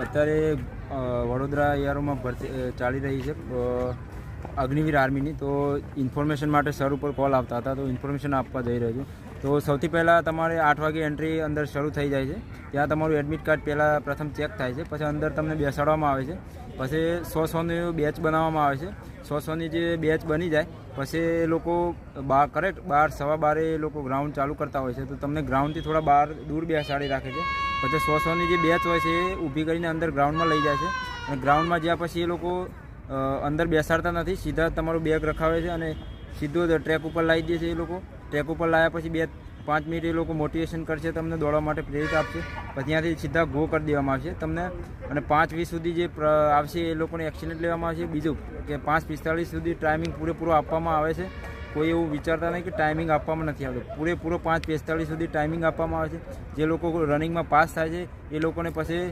અત્યારે વડોદરા એઆરઓમાં ભરતી ચાલી રહી છે અગ્નિવીર આર્મીની. તો ઇન્ફોર્મેશન માટે સર ઉપર કોલ આવતા હતા, તો ઇન્ફોર્મેશન આપવા જઈ રહ્યો છું. તો સૌથી પહેલાં તમારે 8 વાગે એન્ટ્રી અંદર શરૂ થઈ જાય છે. ત્યાં તમારું એડમિટ કાર્ડ પહેલાં પ્રથમ ચેક થાય છે, પછી અંદર તમને બેસાડવામાં આવે છે. પછી 100-100ની બેચ બનાવવામાં આવે છે. 100-100ની જે બેચ બની જાય પછી એ લોકો કરેક્ટ 12-12 એ લોકો ગ્રાઉન્ડ ચાલુ કરતા હોય છે. તો તમને ગ્રાઉન્ડથી થોડા બહાર દૂર બેસાડી રાખે છે. પછી 100-100ની જે બેચ હોય છે એ ઊભી કરીને અંદર ગ્રાઉન્ડમાં લઈ જાય છે. અને ગ્રાઉન્ડમાં જ્યાં પછી એ લોકો અંદર બેસાડતા નથી, સીધા તમારું બેગ રખાવે છે અને સીધો ટ્રેક ઉપર લાવી દે છે. એ લોકો ટ્રેક ઉપર લાવ્યા પછી 2-5 મિનિટ એ લોકો મોટિવેશન કરશે, તમને દોડવા માટે પ્રેરિત આપશે. પછી ત્યાંથી સીધા ગો કરી દેવામાં આવશે તમને. અને 5:20 સુધી જે આવશે એ લોકોને એક્સિડન્ટ લેવામાં આવશે. બીજું કે 5:45 સુધી ટાઈમિંગ પૂરેપૂરો આપવામાં આવે છે. કોઈ એવું વિચારતા નહીં કે ટાઈમિંગ આપવામાં નથી આવતો. પૂરેપૂરો 5:45 સુધી ટાઈમિંગ આપવામાં આવે છે. જે લોકો રનિંગમાં પાસ થાય છે એ લોકોને પછી